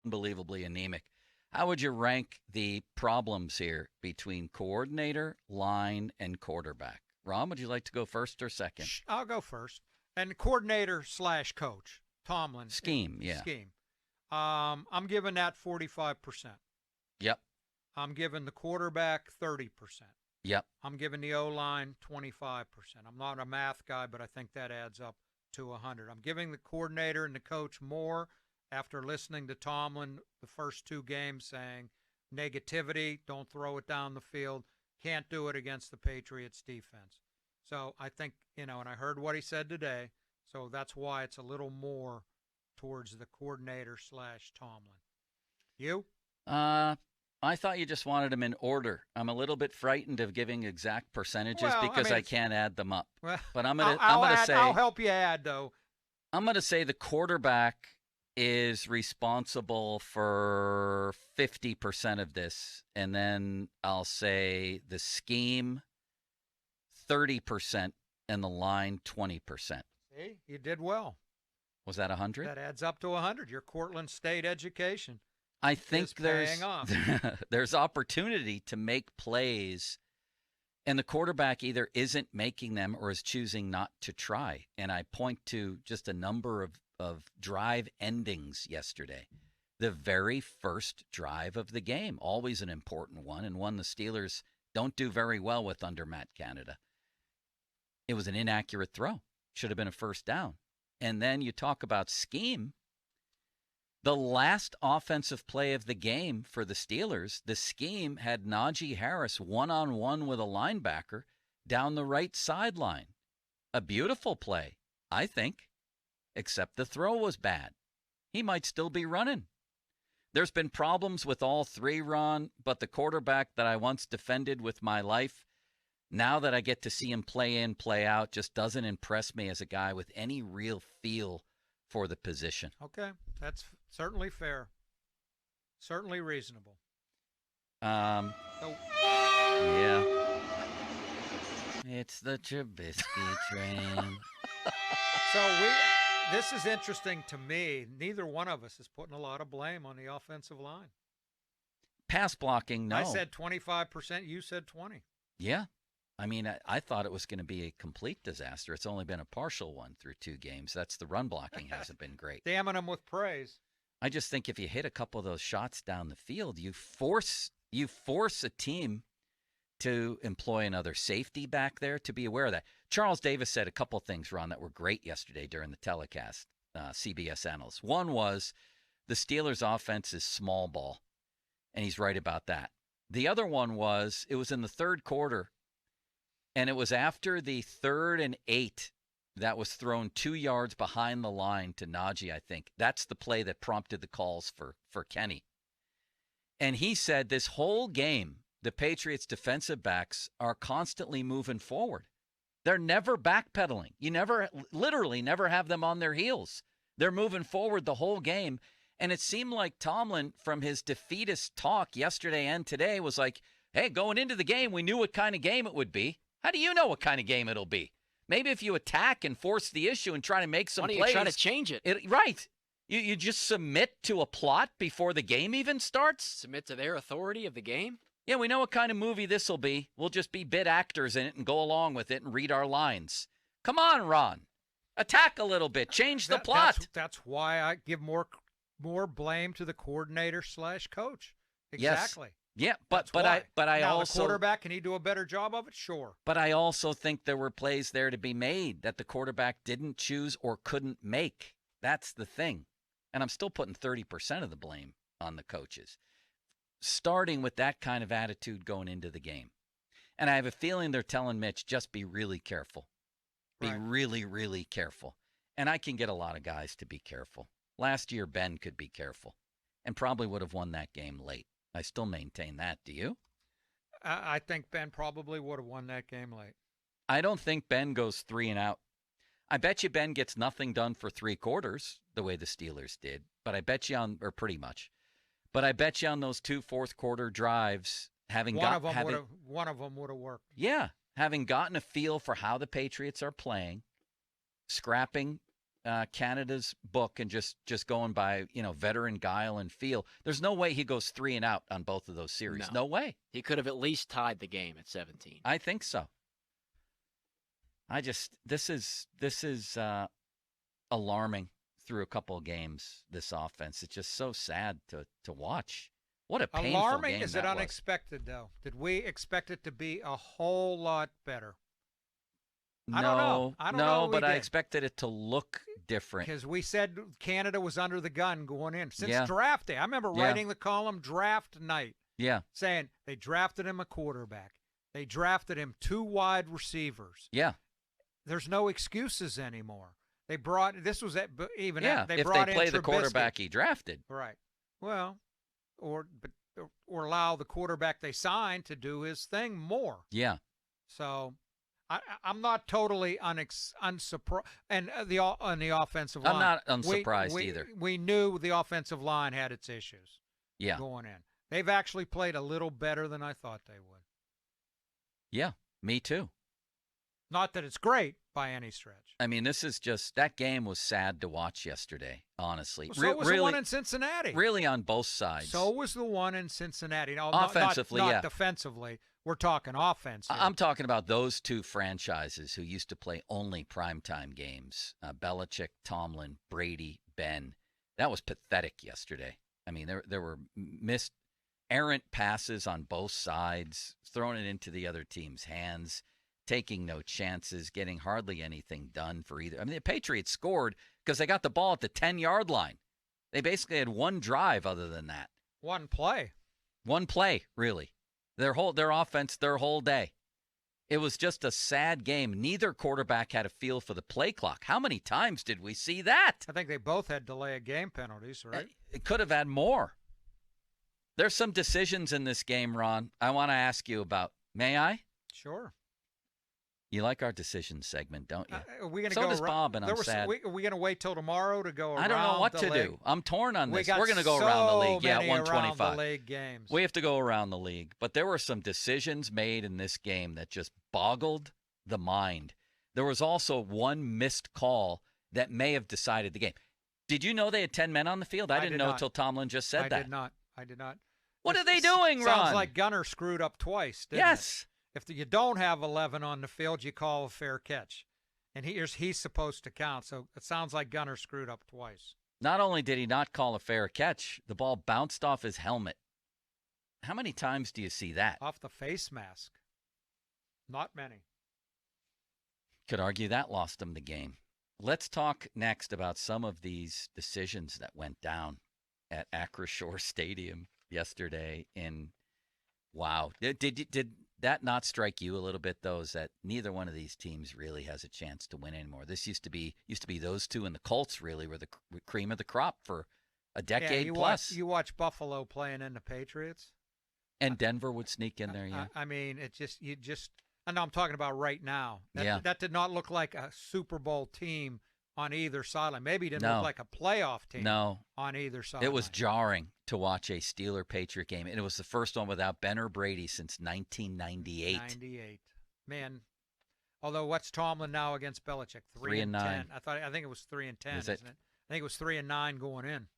unbelievably anemic. How would you rank the problems here between coordinator, line, and quarterback? Ron, would you like to go first or second? I'll go first. And coordinator slash coach, Tomlin, Scheme, yeah. scheme. I'm giving that 45%. Yep, I'm giving the quarterback 30%. yep. I'm giving the O-line 25%. I'm not a math guy, but I think that adds up to 100. I'm giving the coordinator and the coach more after listening to Tomlin the first two games saying negativity, don't throw it down the field, can't do it against the Patriots defense. So I think, and I heard what he said today, so that's why it's a little more towards the coordinator slash Tomlin. You? Uh, I thought you just wanted them in order. I'm a little bit frightened of giving exact percentages Well, because I can't add them up. Well, But I'll help you add though. I'm gonna say the quarterback is responsible for 50% of this, and then I'll say the scheme 30% and the line 20%. See, you did well. Was that 100? That adds up to 100. Your Cortland State education I think is paying off. there's opportunity to make plays, and the quarterback either isn't making them or is choosing not to try. And I point to just a number of drive endings yesterday. The very first drive of the game, always an important one, and one the Steelers don't do very well with under Matt Canada. It was an inaccurate throw. Should have been a first down. And then you talk about scheme. The last offensive play of the game for the Steelers, the scheme had Najee Harris one-on-one with a linebacker down the right sideline. A beautiful play, I think, except the throw was bad. He might still be running. There's been problems with all three, Ron, but the quarterback that I once defended with my life, now that I get to see him play in, play out, just doesn't impress me as a guy with any real feel for the position. Okay, that's certainly fair. Certainly reasonable. So, yeah. It's the Trubisky train. This is interesting to me. Neither one of us is putting a lot of blame on the offensive line. Pass blocking, no. I said 25%. You said 20. Yeah. I mean, I thought it was going to be a complete disaster. It's only been a partial one through 2 games. That's the run blocking hasn't been great. Damning them with praise. I just think if you hit a couple of those shots down the field, you force a team to employ another safety back there to be aware of that. Charles Davis said a couple of things, Ron, that were great yesterday during the telecast, CBS analysts. One was the Steelers' offense is small ball, and he's right about that. The other one was it was in the third quarter, and it was after the 3rd and 8 that was thrown 2 yards behind the line to Najee, I think. That's the play that prompted the calls for Kenny. And he said this whole game, the Patriots' defensive backs are constantly moving forward. They're never backpedaling. You literally never have them on their heels. They're moving forward the whole game. And it seemed like Tomlin, from his defeatist talk yesterday and today, was like, hey, going into the game, we knew what kind of game it would be. How do you know what kind of game it'll be? Maybe if you attack and force the issue and try to make some plays. Why don't you try to change it? Right. You just submit to a plot before the game even starts? Submit to their authority of the game? Yeah, we know what kind of movie this will be. We'll just be bit actors in it and go along with it and read our lines. Come on, Ron. Attack a little bit. Change the plot. That's why I give more blame to the coordinator slash coach. Exactly. Yes. Yeah, but I now, also, the quarterback, can he do a better job of it? Sure. But I also think there were plays there to be made that the quarterback didn't choose or couldn't make. That's the thing. And I'm still putting 30% of the blame on the coaches, starting with that kind of attitude going into the game. And I have a feeling they're telling Mitch, just be really careful. Be really, really careful. And I can get a lot of guys to be careful. Last year, Ben could be careful and probably would have won that game late. I still maintain that. Do you? I think Ben probably would have won that game late. I don't think Ben goes 3 and out. I bet you Ben gets nothing done for 3 quarters the way the Steelers did, but I bet you or pretty much. But I bet you on those 2 fourth-quarter drives, one of them would have worked. Yeah, having gotten a feel for how the Patriots are playing, scrapping Canada's book and just going by veteran guile and feel, there's no way he goes 3 and out on both of those series. No way. He could have at least tied the game at 17. I think so. This is alarming through a couple of games. This offense, it's just so sad to watch. What a painful alarming. game Is that it unexpected though? Did we expect it to be a whole lot better? I don't know. I don't know. But I expected it to look different because we said Canada was under the gun going in since draft day. I remember writing the column draft night. Yeah, saying they drafted him a quarterback. They drafted him 2 wide receivers. Yeah. There's no excuses anymore. They brought this was at, even yeah. at, they if brought they in play Trubisky. The quarterback he drafted, right? Well, or allow the quarterback they signed to do his thing more. Yeah. So I'm not totally unsurprised. And on the offensive line, I'm not unsurprised either. We knew the offensive line had its issues. Yeah. Going in, they've actually played a little better than I thought they would. Yeah, me too. Not that it's great by any stretch. I mean, this is just, that game was sad to watch yesterday, honestly. Well, so was the one in Cincinnati. Really on both sides. So was the one in Cincinnati. Now, offensively, not defensively. We're talking offense here. I'm talking about those two franchises who used to play only primetime games. Belichick, Tomlin, Brady, Ben. That was pathetic yesterday. I mean, there were missed errant passes on both sides, throwing it into the other team's hands, taking no chances, getting hardly anything done for either. I mean, the Patriots scored because they got the ball at the 10-yard line. They basically had one drive other than that. One play. One play, really. Their offense, their whole day. It was just a sad game. Neither quarterback had a feel for the play clock. How many times did we see that? I think they both had delay of game penalties, right? It could have had more. There's some decisions in this game, Ron, I want to ask you about. May I? Sure. You like our decision segment, don't you? Are we gonna so go does Bob, and I'm sad. Are we going to wait till tomorrow to go around? I don't know what the to league? do. I'm torn on this. We're going to go around the league. Yeah, many 125. around the league games. We have to go around the league. But there were some decisions made in this game that just boggled the mind. There was also one missed call that may have decided the game. Did you know they had 10 men on the field? I didn't know until Tomlin just said that. I did not. What are they doing, Ron? Sounds like Gunner screwed up twice, didn't Yes. it? If you don't have 11 on the field, you call a fair catch. And he's supposed to count. So it sounds like Gunner screwed up twice. Not only did he not call a fair catch, the ball bounced off his helmet. How many times do you see that? Off the face mask. Not many. Could argue that lost him the game. Let's talk next about some of these decisions that went down at Acrisure Stadium yesterday. Wow. Did that not strike you a little bit, though, is that neither one of these teams really has a chance to win anymore? This used to be those two, and the Colts really were the cream of the crop for a decade plus. You watch Buffalo playing in the Patriots, and Denver would sneak in there. Yeah, I mean, I know I'm talking about right now. That did not look like a Super Bowl team on either sideline. Maybe it didn't look like a playoff team on either side. It was jarring to watch a Steeler-Patriot game, and it was the first one without Ben or Brady since 1998. Man, although what's Tomlin now against Belichick? 3-9. I think it was 3-10, isn't it? I think it was 3-9 going in.